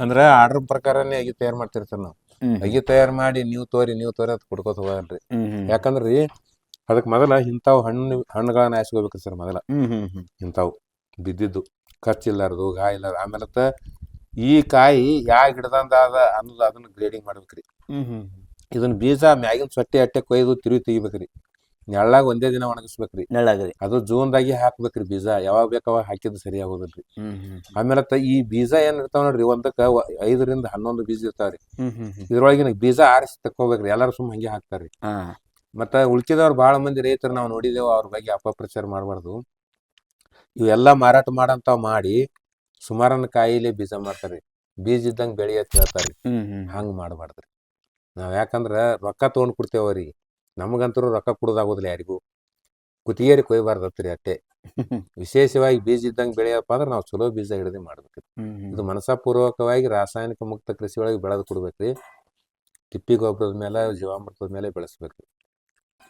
ಅಂದ್ರ ಆರ್ಡರ್ ಪ್ರಕಾರನೇ ಅಗಿ ತಯಾರು ಮಾಡ್ತಿರ್ತಾರ ನಾವು. ಅಗಿ ತಯಾರು ಮಾಡಿ ನೀವು ತೋರಿ ಅದ್ ಕೊಡ್ಕೋತ ಹೋಗಲ್ರಿ. ಯಾಕಂದ್ರಿ ಅದಕ್ ಮೊದಲ ಇಂತಾವ್ ಹಣ್ಣುಗಳನ್ನ ಆಯ್ಸ್ಕೋಬೇಕ್ರಿ ಸರ್. ಮೊದಲ ಇಂತಾವ್ ಬಿದ್ದಿದ್ದು ಖರ್ಚಿಲ್ಲಾರ್ದು ಗಾಯ ಇಲ್ಲಾರ್ದು. ಆಮೇಲೆ ಈ ಕಾಯಿ ಯಾ ಗಿಡದಂದ ಅದ ಅನ್ನೋದು ಅದನ್ನ ಗ್ರೇಡಿಂಗ್ ಮಾಡ್ಬೇಕ್ರಿ. ಇದನ್ನ ಬೀಜ ಮ್ಯಾಗಿನ ಸೊಟ್ಟಿ ಅಟ್ಟೆ ಕೊಯ್ದು ತಿರುವಿ ತೆಗಿಬೇಕ್ರಿ. ನೆಳ್ಳಾಗ ಒಂದೇ ದಿನ ಒಣಗಿಸ್ಬೇಕ್ರಿ. ಅದು ಜೂನ್ದಾಗಿ ಹಾಕ್ಬೇಕ್ರಿ ಬೀಜ. ಯಾವಾಗ ಬೇಕಾವಾಗ ಹಾಕಿದ್ ಸರಿ ಆಗೋದಿಲ್ರಿ. ಆಮೇಲೆ ಈ ಬೀಜ ಏನ್ ಇರ್ತಾವ ನೋಡ್ರಿ, ಒಂದಕ್ಕ 5 ರಿಂದ 11 ಬೀಜ ಇರ್ತಾವ್ರಿ. ಇದ್ರೊಳಗಿನ ಬೀಜ ಆರಿಸಿ ತಕ್ಕೋಬೇಕ್ರಿ. ಎಲ್ಲಾರು ಸುಮ್ ಹಂಗೆ ಹಾಕ್ತಾರ್ರಿ. ಮತ್ತ ಉಳ್ಕಿದವ್ರು ಬಾಳ ಮಂದಿ ರೈತರು ನಾವು ನೋಡಿದೇವು, ಅವ್ರ ಬಗ್ಗೆ ಅಪಪ್ರಚಾರ ಮಾಡ್ಬಾರ್ದು. ಇವೆಲ್ಲಾ ಮಾರಾಟ ಮಾಡಂತಾವ್ ಮಾಡಿ ಸುಮಾರನ್ನ ಕಾಯಿಲೆ ಬೀಜ ಮಾಡ್ತಾರ್ರಿ. ಬೀಜ ಇದ್ದಂಗ ಬೆಳಿ ಅಂತ ಹೇಳ್ತಾರ್ರಿ. ಹಂಗ್ ಮಾಡ್ಬಾರ್ದ್ರಿ ನಾವ್. ಯಾಕಂದ್ರ ರೊಕ್ಕ ತಗೊಂಡ್ ಕೊಡ್ತೇವ್ರಿ. ನಮಗಂತರೂ ರೊಕ್ಕ ಕೊಡೋದಾಗೋದಿಲ್ಲ ಯಾರಿಗೂ. ಕುತ್ತಿಗೆರಿ ಕೊಯ್ಬಾರ್ದತ್ರಿ ಅಟ್ಟೆ. ವಿಶೇಷವಾಗಿ ಬೀಜ ಇದ್ದಂಗ ಬೆಳೆಯಪ್ಪ ಅಂದ್ರೆ ನಾವು ಚಲೋ ಬೀಜ ಹಿಡಿದು ಮಾಡ್ಬೇಕ್ರಿ. ಇದು ಮನಸಪೂರ್ವಕವಾಗಿ ರಾಸಾಯನಿಕ ಮುಕ್ತ ಕೃಷಿ ಒಳಗೆ ಬೆಳೆದು ಕೊಡ್ಬೇಕ್ರಿ. ತಿಪ್ಪಿ ಗೊಬ್ಬರದ ಮೇಲೆ, ಜೀವಾಮೃತದ ಮೇಲೆ ಬೆಳೆಸ್ಬೇಕ್ರಿ.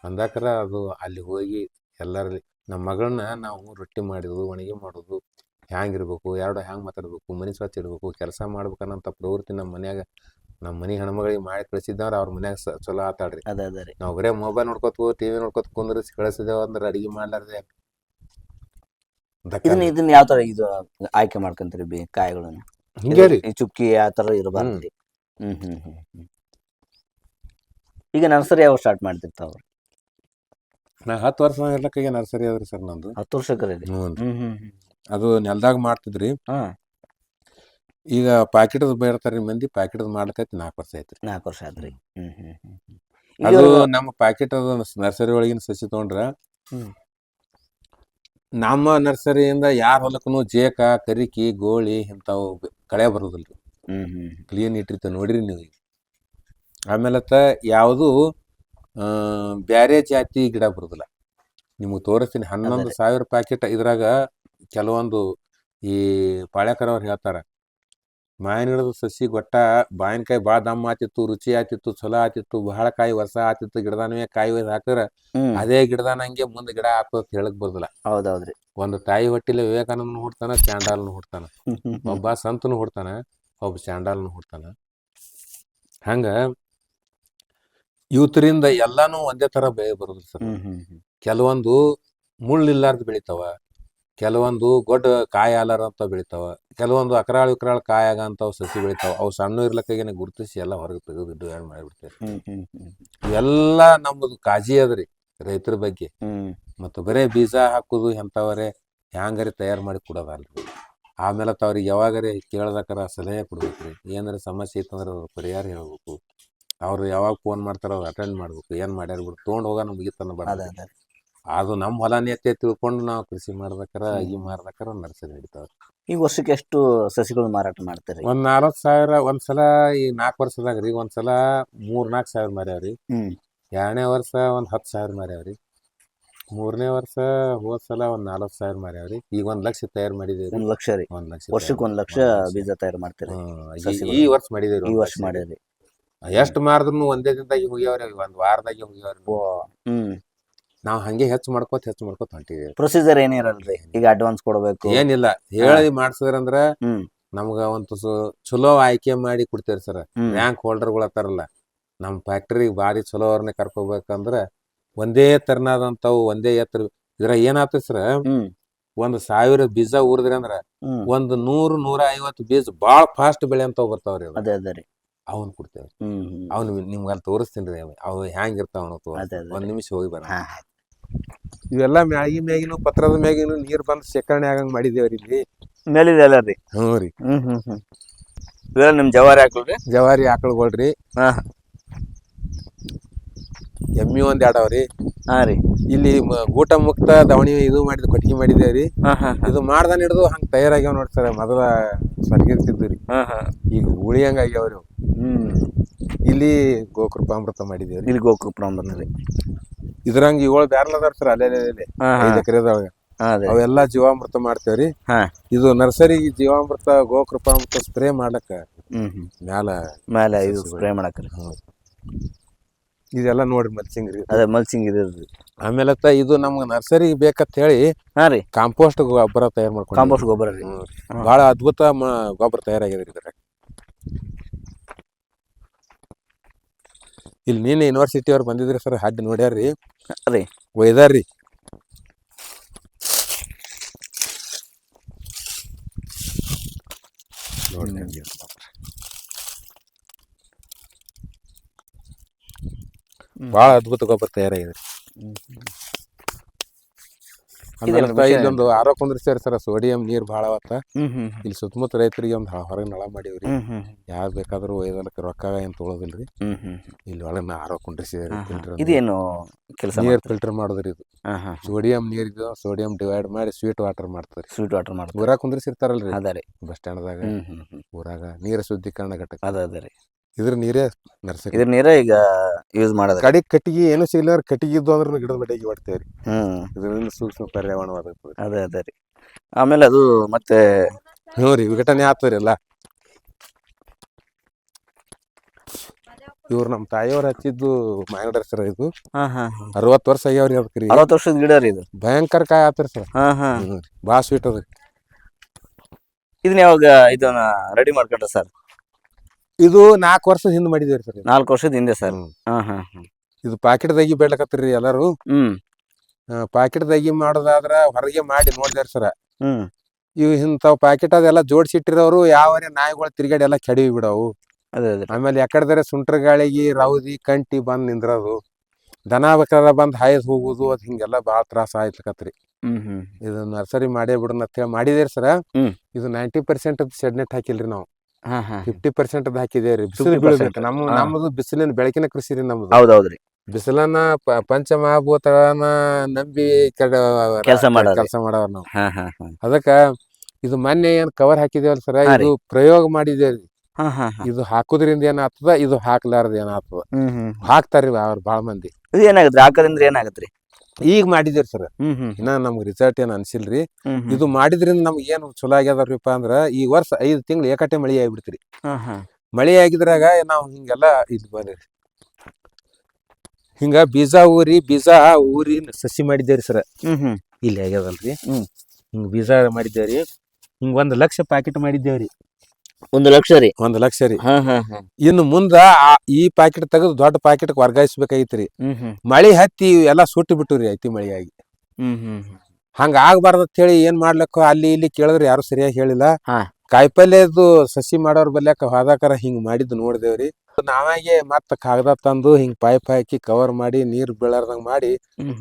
ಅಂದಾಕರ ಅದು ಅಲ್ಲಿ ಹೋಗಿ ಎಲ್ಲರಲ್ಲಿ ನಮ್ಮ ಮಗಳನ್ನ ನಾವು ರೊಟ್ಟಿ ಮಾಡಿದ್ವು, ಒಣಗಿ ಮಾಡೋದು, ಹ್ಯಾಂಗಿರ್ಬೇಕು, ಹ್ಯಾಂಗ್ ಮಾತಾಡ್ಬೇಕು, ಮನೆ ಸ್ವಚ್ಛ ಇಡ್ಬೇಕು, ಕೆಲಸ ಮಾಡ್ಬೇಕನ್ನಂತ ಪ್ರವೃತ್ತಿ ನಮ್ಮ ಮನ್ಯಾಗ, ನಮ್ಮ ಮನೆ ಹೆಣ್ಮಗಳಿಗೆ ಮಾಡಿ ಕಳಿಸಿದ್ದವ್ರ ಅವ್ರ ಮನ್ಯಾಗ ಚಲೋ ಆತಾಡ್ರಿ. ನಾವು ಬರೇ ಮೊಬೈಲ್ ನೋಡ್ಕೊತ ಟಿವಿ ನೋಡ್ಕೊತ ಕುಂದ್ರಿಸಿ ಕಳಿಸಿದೇವ ಅಂದ್ರೆ ಅಡಿಗೆ ಮಾಡ್ಲಾರ್ದೆ. ಇದನ್ನ ಯಾವ ತರ ಇದು ಆಯ್ಕೆ ಮಾಡ್ಕೊಂತೀರಿ ಕಾಯಿಗಳನ್ನ? ಹಿಂಗೇರಿ ಚುಕ್ಕಿ ಯಾವ ತರ ಇರಬಾರ್ದು. ಈಗ ನರ್ಸರಿ ಯಾವಾಗ ಸ್ಟಾರ್ಟ್ ಮಾಡ್ತಿರ್ತಾವ? ನಾ 10 ವರ್ಷ ಇರ್ಲಕ್ಕಾಗೆ ನರ್ಸರಿ ಅದ್ರಿ ಸರ್ ನಂದು. 10 ವರ್ಷಕ್ಕೆ ಅದು ನೆಲ್ದಾಗ ಮಾಡ್ತಿದ್ರಿ. ಈಗ ಪ್ಯಾಕೆಟ್ ಬೇಡ್ತಾರ್ರಿ ಮಂದಿ. ಪ್ಯಾಕೆಟ್ ಮಾಡ್ಲಕೈತಿ 4 ವರ್ಷ ಐತ್ರಿ. 4 ವರ್ಷ ಆದ್ರಿ. ಅದು ನಮ್ಮ ಪ್ಯಾಕೆಟ್ ಅದು ನರ್ಸರಿ ಒಳಗಿನ ಸಸಿ ತಗೊಂಡ್ರ ನಮ್ಮ ನರ್ಸರಿಯಿಂದ ಯಾರ ಹೊಲಕ್ಕೂ ಜೇಕ, ಕರಿಕಿ, ಗೋಳಿ ಇಂಥವು ಕಳೆ ಬರುದಿಲ್ರಿ. ಕ್ಲೀನ್ ಇಟ್ಟಿರ್ತ ನೋಡ್ರಿ ನೀವು. ಆಮೇಲೆ ಯಾವುದು ಬ್ಯಾರೆ ಜಾತಿ ಗಿಡ ಬರುದಿಲ್ಲ. ನಿಮ್ಗೆ ತೋರಿಸ್ತೀನಿ. 11,000 ಪ್ಯಾಕೆಟ್. ಇದ್ರಾಗ ಕೆಲವೊಂದು ಈ ಪಾಳ್ಯಕರವ್ರು ಹೇಳ್ತಾರ, ಮಾವಿನ ಗಿಡದ ಸಸಿ ಗೊಟ್ಟ ಬಾಯಿನಕಾಯಿ ಭಾಳ ದಮ್ಮ ಆತಿತ್ತು, ರುಚಿ ಆತಿತ್ತು, ಚಲೋ ಆತಿತ್ತು, ಬಹಳ ಕಾಯಿ ವರ್ಷ ಆತಿತ್ತು, ಗಿಡದಾನವೇ ಕಾಯಿ ಒಯ್ದು ಹಾಕಿದ್ರ ಅದೇ ಗಿಡದಾನಂಗೆ ಮುಂದೆ ಗಿಡ ಆಗ್ತದ ಹೇಳಕ್ ಬರುದಿಲ್ಲ. ಹೌದೌದ್ರಿ. ಒಂದು ತಾಯಿ ಹೊಟ್ಟಿಲೆ ವಿವೇಕಾನಂದನು ಹುಡ್ತಾನ, ಚಾಂಡಾಲನು ಹುಡ್ತಾನ. ಒಬ್ಬ ಸಂತನು ಹುಡ್ತಾನ, ಒಬ್ಬ ಚಾಂಡಾಲನು ಹುಡ್ತಾನ. ಹಂಗ ಇವತ್ತರಿಂದ ಎಲ್ಲಾನು ಒಂದೇ ತರ ಬೆಳೆ ಬರುದಿಲ್ಲ ಸರ್. ಕೆಲವೊಂದು ಮುಳ್ಳಿಲ್ಲಾರ್ದು ಬೆಳಿತಾವ, ಕೆಲವೊಂದು ಗೊಡ್ಡ ಕಾಯಿ ಆಲಾರಂತ ಬೆಳಿತಾವ, ಕೆಲವೊಂದು ಅಕರಾಳ ಕಾಯಿ ಆಗಂತಾವ್ ಸಸಿ ಬೆಳಿತಾವ. ಅವು ಸಣ್ಣ ಇರ್ಲಕ್ಕಾಗೇನೆ ಗುರುತಿಸಿ ಎಲ್ಲ ಹೊರಗೆ ತೆಗೆದು ಡಿವೈಡ್ ಮಾಡಿಬಿಡ್ತೇವೆ. ಇವೆಲ್ಲ ನಮ್ಮದು ಕಾಜಿ ಅದ್ರಿ ರೈತರ ಬಗ್ಗೆ. ಮತ್ತು ಬರೇ ಬೀಜ ಹಾಕುದು ಎಂಥವರೇ ಹ್ಯಾಂಗಾರೆ ತಯಾರು ಮಾಡಿ ಕೊಡೋದಲ್ರಿ. ಆಮೇಲೆ ಅವ್ರಿಗೆ ಯಾವಾಗಾರೆ ಕೇಳ್ದಕ್ಕಾರ ಸಲಹೆ ಕೊಡ್ಬೇಕ್ರಿ. ಏನಾರ ಸಮಸ್ಯೆ ಇತ್ತಂದ್ರೆ ಅವ್ರ ಪರಿಹಾರ ಹೇಳ್ಬೇಕು. ಅವ್ರು ಯಾವಾಗ ಫೋನ್ ಮಾಡ್ತಾರ ಅವ್ರು ಅಟೆಂಡ್ ಮಾಡ್ಬೇಕು. ಏನ್ ಮಾಡ್ಯಾರ ಬಿಡು ತೊಗೊಂಡು ಹೋಗೋಣ ಮುಗಿತನ್ನ ಬರ್ತದೆ. ಅದು ನಮ್ಮ ಹೊಲನೇ ತಿಳ್ಕೊಂಡು ನಾವು ಕೃಷಿ ಮಾಡ್ಬೇಕಾರ, ಈ ಮಾರ್ಬೇಕಾರ ನರ್ಸರಿ ಹಿಡಿತಾವ್ರಿ. ಈ ವರ್ಷಕ್ಕೆ ಎಷ್ಟು ಸಸಿಗಳು ಮಾರಾಟ ಮಾಡ್ತಾರೆ? ಒಂದ್ 40,000 ಒಂದ್ಸಲ. ಈ 4 ವರ್ಷದಾಗ್ರಿ ಒಂದ್ಸಲ 3-4 ಸಾವಿರ ಮಾರ್ಯಾವ್ರಿ. 2ನೇ ವರ್ಷ ಒಂದ್ 10,000 ಮಾರ್ಯಾವ್ರಿ. 3ನೇ ವರ್ಷ ಹೋದ್ಸಲ ಒಂದ್ 40,000 ಮಾರ್ಯಾವ್ರಿ. ಈಗ 1 ಲಕ್ಷ ತಯಾರು ಮಾಡಿದೇವ್ರಿ. 1 ಲಕ್ಷ ರೀ. 1 ಲಕ್ಷ ವರ್ಷಕ್ಕೆ 1 ಲಕ್ಷ ಬೀಜ ತಯಾರು ಮಾಡ್ತೀರಿ? ಈ ವರ್ಷ ಮಾಡಿದೇವ್ರಿ. ಈ ವರ್ಷ ಮಾಡಿದ್ರಿ. ಎಷ್ಟು ಮಾರಿದ್ರು ಒಂದೇ ದಿನದಾಗ ಹೋಗ್ಯಾವ್ರಿ. 1 ವಾರದಾಗ ಹೋಗ್ಯಾವ್ರಿ. ನಾವ್ ಹಂಗೆ ಹೆಚ್ಚು ಮಾಡ್ಕೋತ ಹೊಂಟಿದೇವ್ರಿ. ಪ್ರೊಸೀಜರ್ ಏನಿರಲ್ರಿ? ಈಗ ಅಡ್ವಾನ್ಸ್ ಕೊಡ್ಬೇಕು ಏನಿಲ್ಲ. ಹೇಳಿ ಮಾಡ್ಸಿದ್ರಂದ್ರ ನಮ್ಗ ಒಂದು ಚಲೋ ಆಯ್ಕೆ ಮಾಡಿ ಕೊಡ್ತೇವ್ರಿ ಸರ್. ಬ್ಯಾಂಕ್ ಹೋಲ್ಡರ್ಗಳು ಅತ್ತಾರಲ್ಲ, ನಮ್ ಫ್ಯಾಕ್ಟರಿ ಬಾರಿ ಚಲೋ ಅವ್ರನ್ನೇ ಕರ್ಕೋಬೇಕಂದ್ರ ಒಂದೇ ತರನಾದಂತಾವು ಒಂದೇ ಎತ್ತರ. ಇದ್ರ ಏನಾಗ್ತದೆ ಸರ್, 1,000 ಬೀಜ ಊರಿದ್ರಿ ಅಂದ್ರ ಒಂದು 100-150 ಬೀಜ ಬಾಳ ಫಾಸ್ಟ್ ಬೆಳೆ ಅಂತಾವ್ ಬರ್ತಾವ್ರಿ. ಅವನ್ ಕೊಡ್ತೇವ್ರಿ. ಅವ್ನು ನಿಮ್ಗೆ ಅಲ್ಲಿ ತೋರಿಸ್ತೀನಿ. ಅವು ಹ್ಯಾಂಗ್ ಇರ್ತಾವ ಒಂದ್ ನಿಮಿಷ ಹೋಗಿ ಬರ. ಇವೆಲ್ಲ ಮ್ಯಾಗಿನ ಪತ್ರದ ಮ್ಯಾಗಿನ ನೀರ್ ಬಂದ್ ಶೇಖರಣೆ ಆಗಂಗ್ ಮಾಡಿದೇವ್ರಿ ಇಲ್ಲಿ ಮೇಲಿದೆ ಅಲ್ಲ ರೀ. ರೀ. ಇವೆಲ್ಲ ನಿಮ್ ಜವಾರಿ ಆಕಳ್ರಿ? ಜವಾರಿ ಆಕಳುಗಳ್ರಿ. ಎಮ್ಮಿ 1 2 ರೀ. ಇಲ್ಲಿ ಊಟ ಮುಕ್ತ ದವಣಿ ಇದು ಮಾಡಿದ್ ಕೊಟ್ಟಿಗೆ ಮಾಡಿದೇವ್ರಿ. ಇದು ಮಾಡ್ದಾನ ಹಿಡಿದು ಹಂಗ ತಯಾರಾಗ್ಯಾವ ನೋಡ್ತಾರ. ಮೊದಲ ಸರಿಗಿರ್ತಿದ್ರಿ, ಈಗ ಉಳಿಯಂಗ ಆಗ್ಯಾವ್ರಿ. ಇಲ್ಲಿ ಗೋಕೃಪಾಮೃತ ಮಾಡಿದೇವ್ರಿ. ಇಲ್ಲಿ ಗೋಕೃಪಾಮೃತ ರೀ. ಇದ್ರಂಗ 7 ಬ್ಯಾರಲ್ ಅದಾರ ಸರ್. ಅಲ್ಲೇ 5 ಎಕರೆದೊಳಗ ಅವೆಲ್ಲಾ ಜೀವಾಮೃತ ಮಾಡ್ತೇವ್ರಿ. ಇದು ನರ್ಸರಿ ಜೀವಾಮೃತ ಗೋಕೃಪಾಮೃತ ಸ್ಪ್ರೇ ಮಾಡ್ಲಕ್ಕ ಮ್ಯಾಲ ಇದು ಸ್ಪ್ರೇ ಮಾಡಕ್ರಿ. ಇದೆಲ್ಲ ನೋಡ್ರಿ ಮಲ್ಚಿಂಗ್ ರೀ. ಮಲ್ಚಿಂಗ್ ಇದ್ರಿ. ಆಮೇಲೆ ಇದು ನಮ್ಗ ನರ್ಸರಿ ಬೇಕಂತ ಹೇಳಿ ಕಾಂಪೋಸ್ಟ್ ಗೊಬ್ಬರ ತಯಾರು ಮಾಡ್ಕೊಂಡು. ಕಾಂಪೋಸ್ಟ್ ಗೊಬ್ಬರ ರೀ. ಬಹಳ ಅದ್ಭುತ ಗೊಬ್ಬರ ತಯಾರಾಗ್ಯದ್ರಿ ಇದ್ರಾಗ. ಇಲ್ಲಿ ನೀನೆ ಯೂನಿವರ್ಸಿಟಿ ಅವ್ರು ಬಂದಿದ್ರಿ ಸರ್, ಹಡ್ಡಿ ನೋಡ್ಯಾರ್ರಿ, ರೀ ಒಯ್ದಾರ್ರಿ. ನೋಡಿ ಭಾಳ ಅದ್ಭುತ ಗೊಬ್ಬರ ತಯಾರಾಗಿದೆ. ಆಮೇಲೆ ಇಲ್ಲೊಂದು ಆರೋ ಕುಂದ್ರಿಸ್ಯಾರ ಸರ್, ಸೋಡಿಯಂ ನೀರ್ ಭಾಳ ಅವತ್ತ. ಇಲ್ಲಿ ಸುತ್ತಮುತ್ತ ರೈತರಿಗೆ ಒಂದು ಹೊರಗೆ ನಳ ಮಾಡೀವ್ರಿ, ಯಾರು ಬೇಕಾದ್ರೂ ಒಯ್ದಲಕ್ಕೆ ರೊಕ್ಕ ಏನ್ ತೊಗೊಳೋದಿಲ್ರಿ. ಇಲ್ಲಿ ಒಳಗೆ ಆರೋ ಕುಂದ್ರಿಸಿದ್ರಿ, ಇದೇನು ಕೆಲಸ? ನೀರ್ ಫಿಲ್ಟರ್ ಮಾಡೋದ್ರಿ ಇದು. ಸೋಡಿಯಂ ನೀರಿದ್ದು ಸೋಡಿಯಂ ಡಿವೈಡ್ ಮಾಡಿ ಸ್ವೀಟ್ ವಾಟರ್ ಮಾಡ್ತಾರೆ. ಸ್ವೀಟ್ ವಾಟರ್ ಮಾಡ್ತಾರೆ. ಊರಾಗ ಕುಂದ್ರಿಸಿರ್ತಾರಲ್ರಿ ಅದೇ ಬಸ್ ಸ್ಟ್ಯಾಂಡ್ದಾಗ, ಊರಾಗ ನೀರ ಶುದ್ಧೀಕರಣ ಘಟಕ. ಅದೇ ರೀ, ಇದ್ರ ನೀರೇ ನರ್ಸರಿ. ಇದ್ರ ನೀರೇ ಈಗ ಯೂಸ್ ಮಾಡೋದು. ಕಡಿ ಕಟ್ಟಿಗೆ ಏನು ಸಿಗ್ಲ ಕಟ್ಟಿಗೆ ಇದ್ದು ಅಂದ್ರೆ ಗಿಡದ ಬಡ್ಡಿಗೆ ಹೊಡ್ತೇವ್ರಿ. ಇದರಿಂದ ಸೂಕ್ಷ್ಮ ಪರ್ಯಾವರಣವಾದ. ಅದೇ ರೀ. ಆಮೇಲೆ ಅದು ಮತ್ತೆ ಹ್ಞೂ ರೀ, ವಿಘಟನೆ ಆಗ್ತದ್ರಿ ಎಲ್ಲ. ಇವ್ರು ನಮ್ಮ ತಾಯಿಯವ್ರು ಹಚ್ಚಿದ್ದು ಮಾಂಗಡ ಸರ್. ಇದು 60 ವರ್ಷ ಆಗ್ಯಾವ್ರಿ. ಅದಕ್ಕೆ 60 ವರ್ಷದ ಗಿಡ ರೀ ಇದು. ಭಯಂಕರ ಕಾಯಿ ಆತ್ರಿ ಸರ್. ಭಾಳ ಸ್ವೀಟ್ ಅದ್ರಿ. ಇದನ್ನ ಯಾವಾಗ ಇದನ್ನ ರೆಡಿ ಮಾಡ್ಕೊಂಡ್ರ ಸರ್? ಇದು 4 ವರ್ಷದ ಹಿಂದೆ ಮಾಡಿದೇವ್ರಿ ಸರ್. 4 ವರ್ಷದ ಹಿಂದೆ ಸರ್. ಇದು ಪಾಕೆಟ್ ದಗಿ ಬೇಡ್ಲಕತ್ರಿ ಎಲ್ಲಾರು. ಪಾಕೆಟ್ ದಗಿ ಮಾಡೋದಾದ್ರ ಹೊರಗೆ ಮಾಡಿ ನೋಡಿದಾರ ಸರ. ಇವು ಇಂಥವ್ ಪಾಕೆಟ್ ಅದೆಲ್ಲ ಜೋಡಿಸಿಟ್ಟಿರೋರು ಯಾವರೇ ನಾಯಿಗಳು ತಿರ್ಗಾಡಿ ಎಲ್ಲ ಕೆಡವಿ ಬಿಡವು. ಆಮೇಲೆ ಯಾಕಡೆ ಸುಂಟ್ರ ಗಾಳಿಗೆ ರೌದಿ ಕಂಟಿ ಬಂದ್ ನಿಂದ್ರದು, ದನ ಬೇಕಾದ ಬಂದ್ ಹಾಯ್ದು ಹೋಗುದು, ಅದ್ ಹಿಂಗೆಲ್ಲ ಬಾಳ ತ್ರಾಸ ಆಯ್ತಕತ್ರಿ. ಇದು ನರ್ಸರಿ ಮಾಡೇ ಬಿಡೋಣ ಅಂತ ಹೇಳಿ ಮಾಡಿದೇರಿ ಸರ. ಇದು 90% ಶೆಡ್ ನೆಟ್ ಹಾಕಿಲ್ರಿ ನಾವು, 50% ಹಾಕಿದೇವ್ರಿ. ಬಿಸಿಲು ಬೀಳ್ಬೇಕು. ನಮ್ಮದು ಬಿಸಿಲಿನ ಬೆಳಕಿನ ಕೃಷಿ ರೀ ನಮ್ದು. ಹೌದೌದ್ರಿ. ಬಿಸಿಲನ್ನ ಪಂಚಮಹಾಭೂತಗಳನ್ನ ನಂಬಿ ಕೆಲಸ ಮಾಡವ್ರ ನಾವು. ಅದಕ್ಕ ಇದು ಮೊನ್ನೆ ಏನ್ ಕವರ್ ಹಾಕಿದೇವಲ್ಲ ಸರ, ಇದು ಪ್ರಯೋಗ ಮಾಡಿದೇವ್ರಿ. ಇದು ಹಾಕುದ್ರಿಂದ ಏನಾಗ್ತದ, ಇದು ಹಾಕ್ಲಾರ್ದ ಏನಾಗ್ತದ. ಹಾಕ್ತಾರ್ರಿ ಅವ್ರ ಬಾಳ ಮಂದಿ. ಇದು ಏನಾಗತ್ರಿ? ಹಾಕೋದ್ರಿಂದ ಏನಾಗತ್ರಿ? ಈಗ ಮಾಡಿದೇವ್ರಿ ಸರ್. ಇನ್ನ ನಮ್ಗ್ ರಿಸಲ್ಟ್ ಏನ್ ಅನ್ಸಿಲ್ರಿ. ಇದು ಮಾಡಿದ್ರಿಂದ ನಮ್ಗೆ ಏನ್ ಚಲೋ ಆಗ್ಯದಪ್ಪ ಅಂದ್ರ, ಈ ವರ್ಷ 5 ತಿಂಗಳು ಏಕಟೆ ಮಳಿ ಆಗ್ಬಿಡ್ತ್ರಿ. ಮಳಿ ಆಗಿದ್ರಾಗ ನಾವ್ ಹಿಂಗೆಲ್ಲ ಇದು ಬರ್ರಿ ಹಿಂಗ ಬೀಜ ಊರಿ ಸಸಿ ಮಾಡಿದ್ದೇವ್ರಿ ಸರ್. ಇಲ್ಲಿ ಆಗ್ಯದಲ್ರಿ, ಹಿಂಗ ಬೀಜ ಮಾಡಿದ್ದೇವ್ರಿ. ಹಿಂಗ 1 ಲಕ್ಷ ಪ್ಯಾಕೆಟ್ ಮಾಡಿದ್ದೇವ್ರಿ. 1 ಲಕ್ಷ ರೀ? 1 ಲಕ್ಷ ರೀ. ಇನ್ನು ಮುಂದ ಈ ಪ್ಯಾಕೆಟ್ ತೆಗೆದು ದೊಡ್ಡ ಪ್ಯಾಕೆಟ್ ವರ್ಗಾಯಿಸ್ಬೇಕಾಗಿತ್ರಿ. ಮಳಿ ಹತ್ತಿ ಎಲ್ಲಾ ಸುಟ್ಟು ಬಿಟ್ಟುರಿ ಐತಿ ಮಳಿಯಾಗಿ. ಹಂಗ ಆಗ್ಬಾರ್ದ ಅಂತ ಹೇಳಿ ಏನ್ ಮಾಡ್ಲಕ್ಕ ಅಲ್ಲಿ ಇಲ್ಲಿ ಕೇಳಿದ್ರಿ, ಯಾರು ಸರಿಯಾಗಿ ಹೇಳಿಲ್ಲ. ಕಾಯಿಪಲ್ಯದು ಸಸಿ ಮಾಡೋರ್ ಬಲ್ಯಾಕ ಹೋದಾಕರ ಹಿಂಗ್ ಮಾಡಿದ್ದು ನೋಡಿದೇವ್ರಿ. ನಾವಾಗೆ ಮತ್ತ ಕಾಗದ ತಂದು ಹಿಂಗ್ ಪೈಪ್ ಹಾಕಿ ಕವರ್ ಮಾಡಿ ನೀರ್ ಬೀಳಾರ್ದಂಗ್ ಮಾಡಿ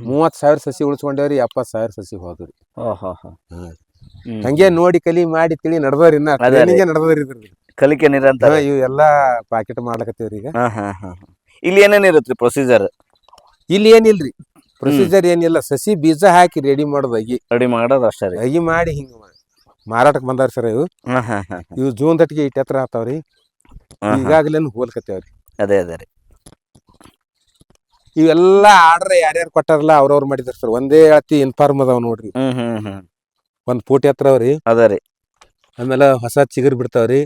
30,000 ಸಸಿ ಉಳಿಸ್ಕೊಂಡೇವ್ರಿ. 70,000 ಸಸಿ ಹೋದ್ರಿ. ಹಂಗೆ ನೋಡಿ ಕಲಿ ಮಾಡಿ ತಿಳಿ ನಡ್ದವ್ರಿ. ಇನ್ನ ನಡ್ದವ್ರಿ ಇದ್ರಿ ಕಲಿಕೆ ನಿರಂತರ. ಇವ್ ಎಲ್ಲಾ ಪ್ಯಾಕೆಟ್ ಮಾಡ್ಲಕತ್ತೇವ್ರಿ ಈಗ. ಇಲ್ಲಿ ಏನೇನ್ ಇರತ್ರಿ ಪ್ರೊಸೀಜರ್? ಇಲ್ಲಿ ಏನಿಲ್ರಿ ಪ್ರೊಸೀಜರ್ ಏನಿಲ್ಲ. ಸಸಿ ಬೀಜ ಹಾಕಿ ರೆಡಿ ಮಾಡೋದು ಅಷ್ಟೇ ರೀ. ಅಗಿ ಮಾಡಿ ಹಿಂಗ ಮಾರಾಟಕ್ಕೆ ಬಂದಾರ ಸರ್. ಇವು ಜೂನ್ ದಟ್ಟಿಗೆ ಇಟ್ಟು ಎತ್ತರ ಆತಾವ್ರಿ. ಈಗಾಗ್ಲೇ ಹೋಲ್ಕತ್ತೇವ್ರಿ. ಅದೇ ರೀ. ಇವೆಲ್ಲಾ ಆರ್ಡರ್ ಯಾರ್ಯಾರು ಕೊಟ್ಟಾರಲ್ಲ ಅವ್ರವ್ರು ಮಾಡಿದಾರ ಸರ್. ಒಂದೇ ಅತಿ ಇನ್ಫಾರ್ಮ್ ಅದಾವ್ ನೋಡ್ರಿ. 1 ಫೂಟ್ ಎತ್ತರ ಅವ್ರಿ. ಅದ ರೀ. ಆಮೇಲೆ ಹೊಸ ಚಿಗುರ್ ಬಿಡ್ತಾವ್ರಿ.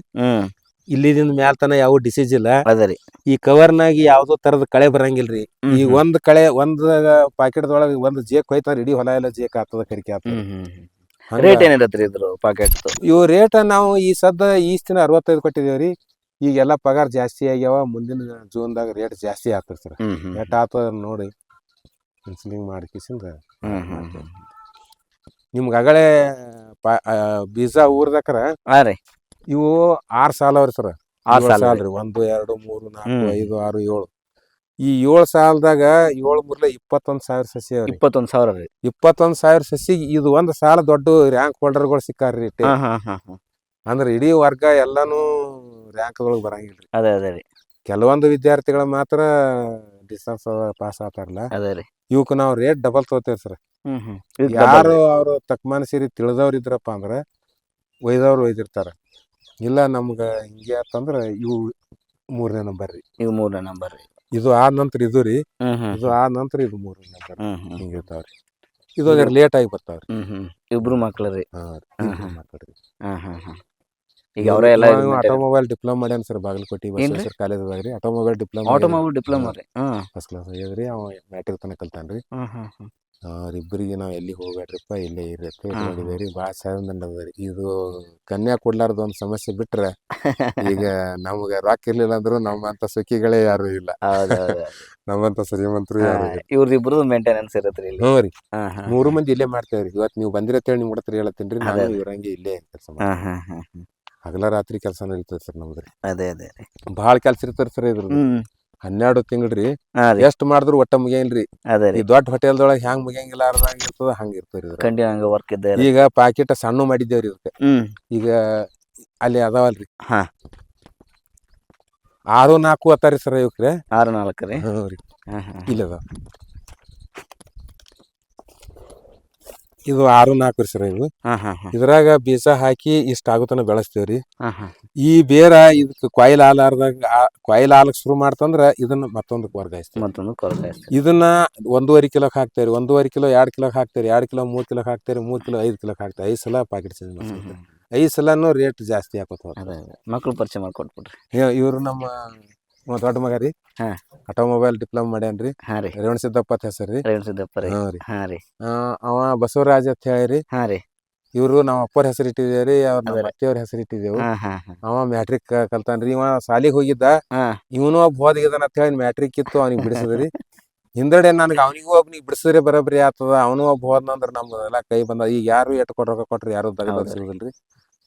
ಇಲ್ಲಿದಿಂದ ಮ್ಯಾಲ್ತನ ಯಾವ ಡಿಸೀಸ್ ಇಲ್ಲ. ಅದ ರೀ. ಈ ಕವರ್ನಾಗ ಯಾವ್ದೋ ತರದ ಕಳೆ ಬರಂಗಿಲ್ರಿ. ಈ ಒಂದ್ ಪಾಕೆಟ್ದೊಳಗ 1 ಜೇಕ್ ಹೋಯ್ತಾರ, ಇಡೀ ಹೊಲ ಎಲ್ಲ ಜೇಕ್ ಆಗ್ತದ, ಕರಿಕೆ ಆಗ್ತದ. ರೇಟ್ ಏನಿರತ್ರಿ ಇದ್ರ ಪಾಕೆಟ್? ಇವು ರೇಟ್ ನಾವು ಈ ದಿನ 65 ಕೊಟ್ಟಿದೇವ್ರಿ. ಈಗೆಲ್ಲಾ ಪಗಾರ ಜಾಸ್ತಿ ಆಗ್ಯಾವ. ಮುಂದಿನ ಜೂನ್ದಾಗ ರೇಟ್ ಜಾಸ್ತಿ ಆಗ್ತದ ಸರ್. ಎಟ್ ಆಗ್ತದ ನೋಡಿ ಕನ್ಸಿಲಿಂಗ್ ಮಾಡಿಕಿಸಿಂದ ನಿಮ್ಗ ಅಗಳೇ ಬೀಜ ಊರ್ದಕ್ರ ಇವು 6 ಸಾಲ ಅವ್ರಿ ಸರ್. 6 ಸಾಲ ರೀ. 1 2 3 4 5 6 7. ಈ 7 ಸಾಲದಾಗ 7 3 21,000 ಸಸಿ ಅವ್ರಿ. 21,000 ರೀ. 21,000 ಸಸಿಗೆ ಇದು 1 ಸಾಲ ದೊಡ್ಡ ರ್ಯಾಂಕ್ ಹೋಲ್ಡರ್ಗಳು ಸಿಕ್ಕಾರ್ರಿ. ಅಂದ್ರ ಇಡೀ ವರ್ಗ ಎಲ್ಲಾನು ರ್ಯಾಂಕ್ದೊಳಗ್ ಬರಂಗಿಲ್ರಿ. ಅದೇ ರೀ. ಕೆಲವೊಂದು ವಿದ್ಯಾರ್ಥಿಗಳ ಮಾತ್ರ ಡಿಸ್ಟೆನ್ಸ್ ಪಾಸ್ ಆಗ್ತಾರಲ್ಲ, ಇವಕ್ ನಾವ್ ರೇಟ್ ಡಬಲ್ ತಗೋತೇವ್ರಿ ಸರ್. ಯಾರು ಅವ್ರು ತಕ್ಮಾನಸಿರಿ ತಿಳಿದವ್ರ ಇದ್ರಪ್ಪ ಅಂದ್ರ ಒಯ್ದವ್ರು ಒಯ್ದಿರ್ತಾರ. ಇಲ್ಲ ನಮ್ಗ ಹಿಂಗೆ ಆತಂದ್ರ ಇವು 3ನೇ ನಂಬರ್ ರೀ. ಇವು 3ನೇ ನಂಬರ್ ರೀ. ಇದು ಆದ ನಂತರ ಇದು ರೀ. ಇದು ಆದ ನಂತರ ಇದು 3ನೇ ನಂಬರ್ ಹಿಂಗಿರ್ತಾವ್ರಿ. ಇದು ಲೇಟ್ ಆಗಿ ಬರ್ತಾವ್ರಿ. ಇಬ್ರು ಮಕ್ಳ್ರಿ. ಮಕ್ಕಳ್ರಿ. ಈಗ ಅವರೇ ಎಲ್ಲ ಆಟೋಮೊಬೈಲ್ ಡಿಪ್ಲೊಮಾ ಮಾಡ್ಯಾನ ಸರ್ ಬಾಗಲಕೋಟೆ ಬಸವೇಶ್ವರ ಕಾಲೇಜ್ದಾಗ ರೀ. ಆಟೋಮೊಬೈಲ್ ಡಿಪ್ಲೊಮಾ ಡಿಪ್ಲೊಮಾ ರೀ. ಫಸ್ಟ್ ಕ್ಲಾಸ್ ಆಗ್ಯದ್ರಿ. ಅವ ಮ್ಯಾಟ್ರಿಕ್ ತನಕ ಕಲ್ತಾನ್ರಿ. ಅವ್ರಿಬ್ಬರಿಗೆ ನಾವು ಎಲ್ಲಿ ಹೋಗ್ಬೇಡ್ರಿಪ್ಪ ಇಲ್ಲೇ ಇರ್ರಿ ಅಂತ ಇಟ್ಕೊಂಡಿದ್ದೇವ್ರಿ. ಭಾಳ ಸಾವಿರ ಅದ ಇದು ಕನ್ಯಾ ಕೊಡ್ಲಾರ್ದ ಒಂದು ಸಮಸ್ಯೆ ಬಿಟ್ರೆ ಈಗ ನಮ್ಗೆ ರೊಕ್ಕ ಇರ್ಲಿಲ್ಲ ಅಂದ್ರು ನಮ್ಮಂತ ಸುಖಿಗಳೇ ಯಾರು ಇಲ್ಲ. ಹೌದೌದು. ನಮ್ಮಂತ ಶ್ರೀಮಂತರು ಯಾರು ಇಲ್ಲ. ಇವ್ರದಿಬ್ರದ್ದು ಮೇಂಟೆನೆನ್ಸ್ ಇರತ್ರಿ ಇಲ್ಲಿ. ಹ್ಞೂ ರೀ. ಹಾ ಹಾ 3 ಮಂದಿ ಇಲ್ಲೇ ಮಾಡ್ತೇವ್ರಿ. ಇವತ್ತು ನೀವು ಬಂದಿರತ್ತೇಳಿ ನಿಮ್ ಹತ್ರ ಹೇಳತ್ತೀನ್ರಿ. ನಾನು ಇವ್ರಂಗೆ ಇಲ್ಲೇ ಕೆಲಸ ಹಾ ಮಾಡ್ತೀನಿ. ಹಾ ಹಾ ಹಾ. ಹಗಲ ರಾತ್ರಿ ಕೆಲಸ ನಡೀತದೆ ಸರ್ ನಮ್ದ್ರಿ. ಅದೇ ಅದೇ ರೀ. ಭಾಳ ಕೆಲ್ಸ ಇರ್ತಾರ ಸರ್ ಇದ್ರದ್ದು. 12 ತಿಂಗಳ್ರಿ. ಹಾ ರೀ. ಎಷ್ಟ್ ಮಾಡಿದ್ರು ಒಟ್ಟ ಮುಗಿಯಲ್ರಿ. ಅದೇ ಈ ರೀ. ದೊಡ್ಡ ಹೋಟೆಲ್ದೊಳಗೆ ಹ್ಯಾಂಗ್ ಮುಗಿಯಂಗಿಲ್ಲಾರ್ದಂಗ ಇರ್ತದ ಹಂಗ ಇರ್ತವ್ರಿ ಇದ್ರಾಗ. ಕಂಟಿನ್ಯೂ ಹಂಗ ವರ್ಕ್ ಇದ್ದೇ ಇರುತ್ತೆ. ಈಗ ಪಾಕಿಟ್ ಸಣ್ಣ ಮಾಡಿದ್ದೇವ್ರಿ ಇದಕ್ಕೆ. ಈಗ ಅಲ್ಲಿ ಅದಾವಲ್ರಿ. ಹಾ. 6-4 ಅತ್ತಾರಿ ಸರ್ ಇವಕ್ರೆ. 6-4 ರೀ. ಹ್ಞೂ ರೀ. ಹಾ ಹಾ. ಇಲ್ಲ ಅದಾವ. ಇದು 6-4 ರೀ ಸರ್ ಇವು. ಹಾ ಹಾ ಹಾ. ಇದ್ರಾಗ ಬೀಜ ಹಾಕಿ ಇಷ್ಟ ಆಗುತನ ಬೆಳೆಸ್ತೇವ್ರಿ. ಹಾ ಹಾ. ಈ ಬೇರ ಇದಕ್ಕೆ ಕೊಯ್ಲ್ ಆಲಾರ್ದಾಗ ಕೊಯ್ಲ್ ಆಲಕ್ ಶುರು ಮಾಡ್ತಂದ್ರ ಇದನ್ನ ಮತ್ತೊಂದಕ್ಕೆ ವರ್ಗಾಯಿಸ್ತೇವೆ. ಮತ್ತೊಂದು ಕೊರತೆ. ಇದನ್ನ 1.5 ಕಿಲೋಕ್ ಹಾಕ್ತೇವ್ರಿ. 1.5 ಕಿಲೋ 2 ಕಿಲೋಕ್ ಹಾಕ್ತೇವ್ರಿ. 2 ಕಿಲೋ 3 ಕಿಲೋಕ್ ಹಾಕ್ತೇವ್ರಿ. 3 ಕಿಲೋ 5 ಕಿಲೋಕ್ ಹಾಕ್ತೇವೆ. 5 ಸಲ ಪಾಕೆಟ್ ಚೇಂಜ್ ಮಾಡ್ತೇವೆ. 5 ಸಲನು ರೇಟ್ ಜಾಸ್ತಿ ಹಾಕೋತ ಹೋಗ್ತದೆ. ಮಕ್ಳು ಪರಿಚಯ ಮಾಡ್ಕೊಟ್ಬಿಡ್ರಿ. ಇವ್ರು ನಮ್ಮ ದೊಡ್ಡ ಮಗ ರೀ. ಹಾ. ಆಟೋಮೊಬೈಲ್ ಡಿಪ್ಲೊಮಾ ಮಾಡ್ಯಾನ್ರಿ. ಹಾ ರೀ. ರೇವಣಸಿದ್ದಪ್ಪ ಅಂತ ಹೆಸರು ರೀ. ರೇವಣಸಿದ್ದಪ್ಪ ರೀ. ಹ್ಞೂ ರೀ. ಹಾ ರೀ. ಅವ ಬಸವರಾಜ್ ಅಂತ ಹೇಳಿರಿ. ಹಾ ರೀ. ಇವ್ರು ನಮ್ಮ ಅಪ್ಪರ ಹೆಸರು ಇಟ್ಟಿದೇವ್ರಿ. ಅವ್ರ ನಮ್ಮ ಅತ್ತೆಯವ್ರ ಹೆಸರು ಇಟ್ಟಿದ್ದೇವು. ಹಾ ಹಾ ಹಾ. ಅವ ಮ್ಯಾಟ್ರಿಕ್ ಕಲ್ತಾನ್ರಿ. ಇವ ಸಾಲಿಗೆ ಹೋಗಿದ್ದ. ಹಾ. ಇವನು ಒಬ್ಬ ಹೋದಗಿದಾನ ಅಂತ ಹೇಳಿ ಮ್ಯಾಟ್ರಿಕ್ ಇತ್ತು ಅವ್ನಿಗೆ ಬಿಡಿಸಿದ್ರಿ. ಹಿಂದಡೆ ನನಗೆ ಅವನಿಗೂ ಒಬ್ನಿಗೆ ಬಿಡಿಸಿದ್ರೆ ಬರೋಬ್ಬರಿ ಆಗ್ತದ. ಅವನು ಒಬ್ಬ ಹೋದ್ನಂದ್ರ ನಮ್ದೆಲ್ಲ ಕೈ ಬಂದ. ಈಗ ಯಾರು ಎಟ್ಟು ರೊಕ್ಕ ಕೊಟ್ರಿ ಯಾರು ದಗದ ಸಿಗುದಿಲ್ರಿ.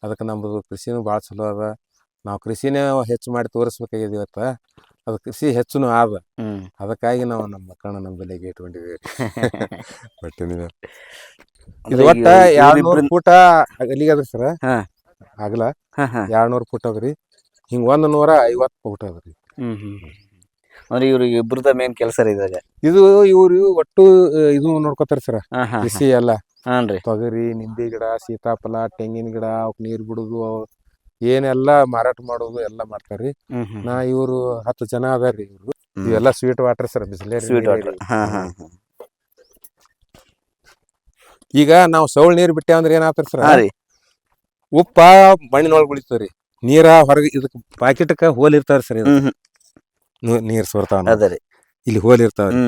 ಅದಕ್ಕೆ ನಮ್ದು ಕೃಷಿನೂ ಭಾಳ ಚಲೋ ಅದ. ನಾವು ಕೃಷಿನೇ ಹೆಚ್ಚು ಮಾಡಿ ತೋರಿಸ್ಬೇಕಾಗಿದೆ ಇವತ್ತ. ಅದು ಕೃಷಿ ಹೆಚ್ಚುನು ಆದ. ಅದಕ್ಕಾಗಿ ನಾವು ನಮ್ಮ ಮಕ್ಕಳನ್ನ ನಮ್ಮ ಬೆಲೆಗೆ ಇಟ್ಕೊಂಡಿದ್ದೀವಿ. ಇದು ಒಟ್ಟ 200 ಫೂಟ ಅಲ್ಲಿಗೆ ಅದ್ರಿ ಸರ. ಆಗಲ 200 ಫೂಟ್ ಅದ್ರಿ. ಹಿಂಗ 150 ಫೂಟ್ ಅದ್ರಿ. ಅಂದ್ರೆ ಇವ್ರಿಗೆ ಇಬ್ರದ ಮೇನ್ ಕೆಲಸ ರೀ ಇದಾಗ. ಇದು ಇವ್ರು ಒಟ್ಟು ಇದು ನೋಡ್ಕೋತಾರ ಸರ. ಕೃಷಿ ಎಲ್ಲ ಹಾನ್ರಿ. ತೊಗರಿ, ನಿಂಬೆ ಗಿಡ, ಸೀತಾಫಲ, ತೆಂಗಿನ ಗಿಡ, ಅವಕ್ ನೀರ್ ಬಿಡುದು, ಏನೆಲ್ಲ ಮಾರಾಟ ಮಾಡೋದು ಎಲ್ಲ ಮಾಡ್ತಾರ್ರಿ. ಇವ್ರು 10 ಜನ ಅದಾರ್ರಿ. ಇವ್ರು ಇವೆಲ್ಲ ಸ್ವೀಟ್ ವಾಟರ್ ಸರ್. ಬಿಸಿಲೇರಿ. ಈಗ ನಾವು ಸೌಳ್ ನೀರ್ ಬಿಟ್ಟೆ ಅಂದ್ರೆ ಏನಾಗ್ತಾರ ಸರ್, ಉಪ್ಪ ಮಣ್ಣಿನೊಳಗೆ ಉಳಿತವ್ರಿ. ನೀರ ಹೊರಗೆ ಇದಕ್ ಪಾಕಿಟ್ಕ ಹೋಲ್ ಇರ್ತಾರ ಸರ್. ನೀರ್ ಸೋರ್ತಾವ. ಇಲ್ಲಿ ಹೋಲ್ ಇರ್ತಾವ್ರಿ.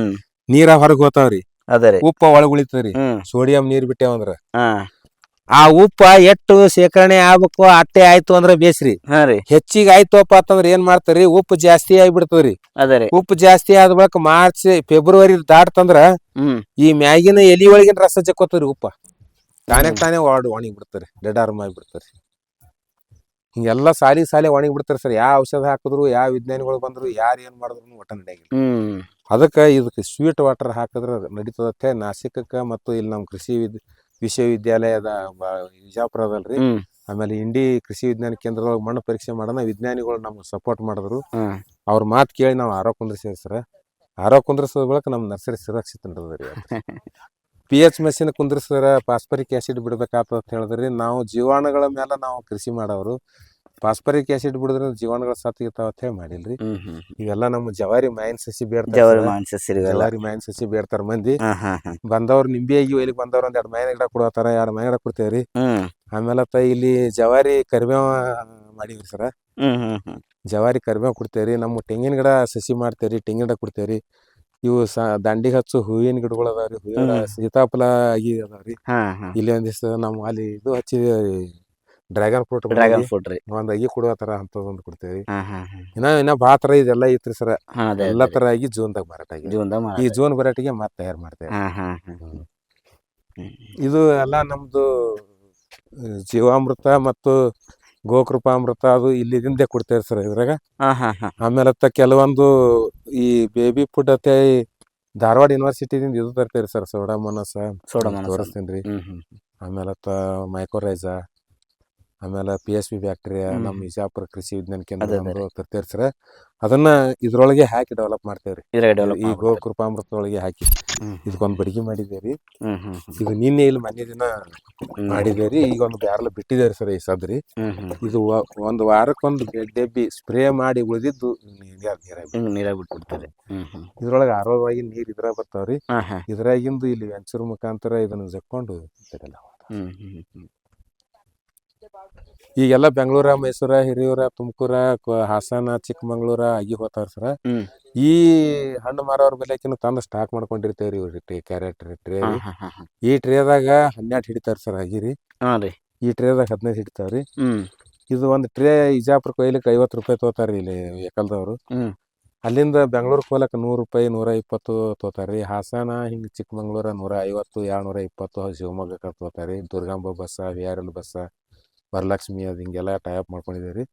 ನೀರ ಹೊರಗೆ ಹೋಗ್ತಾವ್ರಿ. ಉಪ್ಪ ಒಳಗ್ ಉಳಿತವ್ರಿ. ಸೋಡಿಯಂ ನೀರ್ ಬಿಟ್ಟೇವಂದ್ರ ಆ ಉಪ್ಪ ಎಷ್ಟು ಶೇಖರಣೆ ಆಗ್ಬೇಕು ಅಟ್ಟೆ ಆಯ್ತು ಅಂದ್ರ ಬೇಸ್ರಿ. ಹೆಚ್ಚಿಗೆ ಆಯ್ತಪ್ಪ ಅಂತಂದ್ರ ಏನ್ ಮಾಡ್ತಾರ್ರಿ, ಉಪ್ಪು ಜಾಸ್ತಿ ಆಗಿಬಿಡ್ತವ್ರಿ. ಉಪ್ಪು ಜಾಸ್ತಿ ಆದ ಬಳಿಕ ಮಾರ್ಚ್ ಫೆಬ್ರವರಿ ದಾಟ್ತಂದ್ರ ಈ ಮ್ಯಾಗಿನ ಎಲಿ ಒಳಗಿನ ರಸ ಜಕ್ಕೋತವ್ರಿ. ಉಪ್ಪ ತಾನೇ ಒಣಗಿ ಬಿಡ್ತಾರಿ. ಡೆಡಾರ್ಮ್ ಆಗಿಬಿಡ್ತಾರಿ. ಹಿಂಗೆಲ್ಲಾ ಸಾಲಿ ಒಣಗಿ ಬಿಡ್ತಾರ ಸರ್. ಯಾವ ಔಷಧ ಹಾಕಿದ್ರು, ಯಾವ ವಿಜ್ಞಾನಿಗಳು ಬಂದ್ರು, ಯಾರು ಏನ್ ಮಾಡಿದ್ರು ಒಟ್ಟ ನಡೆಯಂಗಿಲ್ಲ. ಅದಕ್ಕೆ ಇದಕ್ಕೆ ಸ್ವೀಟ್ ವಾಟರ್ ಹಾಕಿದ್ರ ನಡೀತದತ್ತೆ. ನಾಸಿಕಕ್ಕ ಮತ್ತು ಇಲ್ಲಿ ನಮ್ಮ ಕೃಷಿ ವಿಶ್ವವಿದ್ಯಾಲಯದ ವಿಜಾಪುರ ಅದಲ್ರಿ. ಆಮೇಲೆ ಇಂಡಿ ಕೃಷಿ ವಿಜ್ಞಾನ ಕೇಂದ್ರದೊಳಗೆ ಮಣ್ಣು ಪರೀಕ್ಷೆ ಮಾಡೋಣ ವಿಜ್ಞಾನಿಗಳು ನಮ್ಗೆ ಸಪೋರ್ಟ್ ಮಾಡಿದ್ರು. ಅವ್ರ ಮಾತು ಕೇಳಿ ನಾವು ಆರೋ ಕುಂದ್ರಿಸಿದ್ವಿ ಸರ್. ಆರೋ ಕುಂದ್ರಿಸೋದ ಬಳಿಕ ನಮ್ಮ ನರ್ಸರಿ ಸುರಕ್ಷಿತ ನಡೆದ್ರಿ. PH ಮಷಿನ್ ಕುಂದ್ರಿಸಿದ್ರೆ ಫಾಸ್ಫರಿಕ್ ಆಸಿಡ್ ಬಿಡ್ಬೇಕಾಗ್ತದ ಅಂತ ಹೇಳಿದ್ರಿ. ನಾವು ಜೀವಾಣುಗಳ ಮೇಲೆ ನಾವು ಕೃಷಿ ಮಾಡೋರು. ಫಾಸ್ಫರಿಕ್ ಆಸಿಡ್ ಬಿಡಿದ್ರೆ ಜೀವಾಣುಗಳು ಸತ್ತಿರ್ತಾವ ಅಂತ ಹೇಳಿ ಮಾಡಿಲ್ರಿ. ಇವೆಲ್ಲ ನಮ್ಮ ಜವಾರಿ ಮಾವಿನ ಸಸಿ ಬೇಡ್ತಾರೆ. ಜವಾರಿ ಮಾವಿನ ಸಸಿ ಬೇಡ್ತಾರ ಮಂದಿ. ಬಂದವ್ರು ನಿಂಬೆಯಾಗಿ ಒಯ್ಲಿಕ್ಕೆ ಬಂದವ್ರು 1-2 ಮಾವಿನ ಗಿಡ ಕೊಡತಾರ. 2 ಮಾವಿನ ಗಿಡ ಕೊಡ್ತೇವ್ರಿ. ಆಮೇಲೆ ಇಲ್ಲಿ ಜವಾರಿ ಕರಿಬೇವ ಮಾಡಿವ್ರಿ ಸರ. ಜವಾರಿ ಕರಿಬೇವ ಕೊಡ್ತೇವ್ರಿ. ನಮ್ಮ ತೆಂಗಿನ ಗಿಡ ಸಸಿ ಮಾಡ್ತೇವ್ರಿ. ತೆಂಗಿನ ಗಿಡ ಕೊಡ್ತೇವ್ರಿ. ಇವು ದಂಡಿಗೆ ಹಚ್ಚು ಹೂವಿನ ಗಿಡಗಳು ಅದಾವ್ರಿ. ಹೂವಿನ ಸೀತಾಫಲ ಆಗಿ ಅದಾವ್ರಿ. ಇಲ್ಲಿ ಒಂದಿಷ್ಟು ನಮ್ಮ ಅಲ್ಲಿ ಇದು ಹಚ್ಚಿದೇವ್ರಿ. ಡ್ರ್ಯಾಗನ್ ಫ್ರೂಟ್ ರೀ. ಒಂದ್ ಅಗಿ ಕೊಡುವ ತರ ಅಂತದೊಂದು ಕೊಡ್ತೇವಿ. ಇನ್ನ ಬಾಳ ತರ ಇದೆಲ್ಲ ಐತ್ರಿ ಸರ. ಎಲ್ಲಾ ತರ ಆಗಿ ಜೂನ್ದಾಗ ಮಾರಾಟ ಆಗಿ ಈ ಜೂನ್ ಬರಾಟಿಗೆ ಮತ್ತೆ ತಯಾರು ಮಾಡ್ತೇವೆ. ಇದು ಎಲ್ಲಾ ನಮ್ದು ಜೀವಾಮೃತ ಮತ್ತು ಗೋಕೃಪಾಮೃತ ಅದು ಇಲ್ಲಿಂದ ಕೊಡ್ತೇವೆ ಸರ್ ಇದ್ರಾಗ. ಆಮೇಲೆ ಕೆಲವೊಂದು ಈ ಬೇಬಿ ಫುಡ್ ಅತ್ತೆ ಧಾರವಾಡ ಯೂನಿವರ್ಸಿಟಿದಿಂದ ಇದು ತರ್ತೇವ್ರಿ ಸರ್. ಸೋಡಾಮೋನಸ್ ತೋರಿಸ್ತೇನ್ರಿ. ಆಮೇಲೆ ಮೈಕೋರೈಜಾ, ಆಮೇಲೆ PSP ಬ್ಯಾಕ್ಟೀರಿಯಾ, ನಮ್ಮ ವಿಜಾಪುರ ಕೃಷಿ ವಿಜ್ಞಾನ ಕೇಂದ್ರ ತರ್ತೇವ್ರಿ ಸರ್. ಅದನ್ನ ಇದ್ರೊಳಗೆ ಹಾಕಿ ಡೆವಲಪ್ ಮಾಡ್ತೇವ್ರಿ. ಈ ಗೋಕೃಪಾಮೃತದೊಳಗೆ ಹಾಕಿ ಇದಕ್ಕೊಂದು ಬಡಿಗೆ ಮಾಡಿದೇವ್ರಿ. ಇದು ನಿನ್ನೆ ಇಲ್ಲಿ ಮೊನ್ನೆ ದಿನ ಮಾಡಿದೇವ್ರಿ. ಈಗ ಒಂದು ಬ್ಯಾರಲ್ ಬಿಟ್ಟಿದೇವ್ರಿ ಸರ್ ಈ ಸದ್ರಿ. ಇದು 1 ವಾರಕ್ಕೊಂದು ಡೆಬ್ಬಿ ಸ್ಪ್ರೇ ಮಾಡಿ ಉಳಿದಿದ್ದು ನೀರಾಗಿ ಬಿಟ್ಬಿಡ್ತಾರೆ. ಇದ್ರೊಳಗೆ ಆರೋಗ್ಯವಾಗಿ ನೀರ್ ಇದ್ರಾಗ ಬರ್ತಾವ್ರಿ. ಇದ್ರಾಗಿಂದು ಇಲ್ಲಿ ವೆಂಚೂರ್ ಮುಖಾಂತರ ಇದನ್ನ ಜಕ್ಕೊಂಡು ಈಗೆಲ್ಲ ಬೆಂಗಳೂರ ಮೈಸೂರ ಹಿರಿಯೂರ ತುಮಕೂರ ಹಾಸನ ಚಿಕ್ಕಮಂಗ್ಳೂರ ಆಗಿ ಹೋಗ್ತಾರ ಸರ್. ಹ್ಮ್ ಈ ಹಣ್ಣು ಮಾರೋರ್ ಬೆಲೆಕಿನ ತಂದು ಸ್ಟಾಕ್ ಮಾಡ್ಕೊಂಡಿರ್ತೇವ್ರಿ ಇವ್ರಿ ಕ್ಯಾರೆಟ್ ಟ್ರೇ ಹಾ ರೀ. ಹಾ ಹಾ ಹಾ ಈ ಟ್ರೇದಾಗ 12 ಹಿಡಿತಾರ ಸರ್ ಆಗಿರಿ. ಹಾ ರೀ. ಈ ಟ್ರೇದಾಗ 15 ಹಿಡಿತಾವ್ರಿ. ಹ್ಮ್ ಇದು ಒಂದು ಟ್ರೇ ಇಜಾಪುರ ಕೊಯ್ಲಿಕ್ಕೆ 50 ರೂಪಾಯಿ ತಗೋತಾರ್ರಿ ಇಲ್ಲಿ ಏಕಲ್ದವ್ರು. ಹ್ಮ್ ಅಲ್ಲಿಂದ ಬೆಂಗಳೂರು ಹೋಲಕ್ 100 ರೂಪಾಯಿ 120 ತಗೋತಾರ್ರಿ. ಹಾಸನ ಹಿಂಗ್ ಚಿಕ್ಕಮಂಗ್ಳೂರ 150 220 ಶಿವಮೊಗ್ಗಕ್ಕೆ ತಗೋತಾರ್ರಿ. Durgamba bus VRL bus Varalakshmi ಅದು ಹಿಂಗೆಲ್ಲ ಟೈಪ್ ಮಾಡ್ಕೊಂಡಿದೇವ್ರಿ.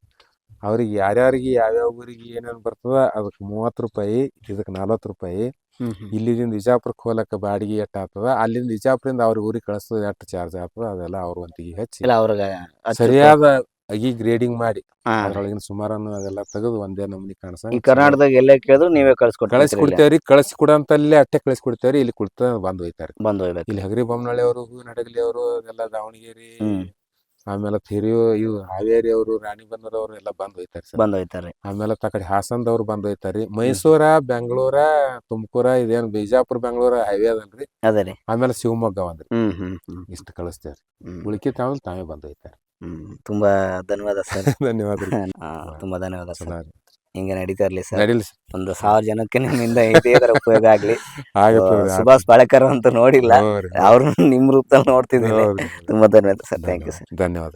ಅವ್ರಿಗೆ ಯಾರ್ಯಾರಿಗೆ ಯಾವ್ಯಾವ ಊರಿಗೆ ಏನೇನು ಬರ್ತದ ಅದಕ್ಕೆ 30 ರೂಪಾಯಿ, ಇದಕ್ಕೆ 40 ರೂಪಾಯಿ. ಇಲ್ಲಿದಿಂದ ಇಜಾಪುರಕ್ಕೆ ಹೋಲಕ್ಕ ಬಾಡಿಗೆ ಎಷ್ಟು ಆಗ್ತದ, ಅಲ್ಲಿಂದ ಇಜಾಪುರಿಂದ ಅವ್ರ ಊರಿಗೆ ಕಳಿಸೋದು ಎಷ್ಟು ಚಾರ್ಜ್ ಆಗ್ತದ ಅದೆಲ್ಲ ಅವ್ರ ಒಂತಿಗೆ ಹೆಚ್ಚಿ ಇಲ್ಲ ಅವ್ರಿಗೆ ಸರಿಯಾದ ಆಗಿ ಗ್ರೇಡಿಂಗ್ ಮಾಡಿ ಹಾ ಅದ್ರೊಳಗಿನ ಸುಮಾರನ್ನು ಅದೆಲ್ಲ ತೆಗೆದು ಒಂದೇ ನಮೂನಿ ಈ ಕಾಣಿಸಂಗ ಕರ್ನಾಟಕದಾಗ ಎಲ್ಲೇ ಕೇಳಿದ್ರು ನೀವೇ ಕಳಿಸ್ಕೊಡ್ತೇವ್ರಿ. ಕಳಿಸ್ಕೊಡಂತಲ್ಲೇ ಅಟ್ಟೆ ಕಳಿಸ್ಕೊಡ್ತೇವ್ರಿ. ಇಲ್ಲಿ ಕುಡ್ತ ಬಂದು ಹೋಯ್ತಾರ. ಬಂದು ಹೋಗ್ಬೇಕು. ಇಲ್ಲಿ ಹಗರಿ ಬೊಮ್ಮನಹಳ್ಳಿ ಅವರು, ಹೂವಿನಡಗಲಿ ಅವರು, ಅದೆಲ್ಲ ದಾವಣಗೆರೆ, ಹ್ಮ್ ಆಮೇಲೆ ಇವು ಹಾವೇರಿ ಅವರು, ರಾಣಿಬೆನ್ನೂರವ್ರು ಎಲ್ಲ ಬಂದು ಹೋಯ್ತಾರ ಸರ್. ಬಂದು ಹೋಯ್ತಾರೆ. ಆಮೇಲೆ ತಕಡೆ ಹಾಸನದವ್ರು ಬಂದು ಹೋಯ್ತಾರಿ. ಮೈಸೂರ ಬೆಂಗಳೂರ ತುಮಕೂರ ಇದೇನು ಬಿಜಾಪುರ ಬೆಂಗಳೂರ ಹೈವೇ ಅದಲ್ರಿ. ಅದೇ ರೀ. ಆಮೇಲೆ ಶಿವಮೊಗ್ಗ ಒಂದ್ರಿ. ಹ್ಮ್ ಇಷ್ಟು ಕಳಿಸ್ತೇವ್ರಿ. ಹ್ಮ್ ಉಳ್ಕಿ ತಾವೇ ಬಂದು ಹೋಯ್ತಾರ. ತುಂಬಾ ಧನ್ಯವಾದ ಸರ್. ಧನ್ಯವಾದ ರೀ. ತುಂಬಾ ಧನ್ಯವಾದ ಸರ್. ಸದಾ ರೀ. ಹಿಂಗೆ ನಡೀತಾ ಇರ್ಲಿ ಸರ್. ನಡೀಲಿ ಸರ್. ಒಂದು 1000 ಜನಕ್ಕೆ ನಿಮ್ಮಿಂದ ಇದೇ ತರ ಉಪಯೋಗ ಆಗ್ಲಿ. ಆಗತ್ತೆ. ಸುಭಾಷ್ ಪಾಳೇಕರ್ ಅಂತೂ ನೋಡಿಲ್ಲ, ಹೌದ್ರಿ. ಅವ್ರು ನಿಮ್ ರೂಪದಲ್ಲಿ ನೋಡ್ತಿದ್ದೀನಿ. ಹೌದ್ರಿ. ತುಂಬಾ ಧನ್ಯವಾದ ಸರ್. Thank you sir. ಧನ್ಯವಾದ.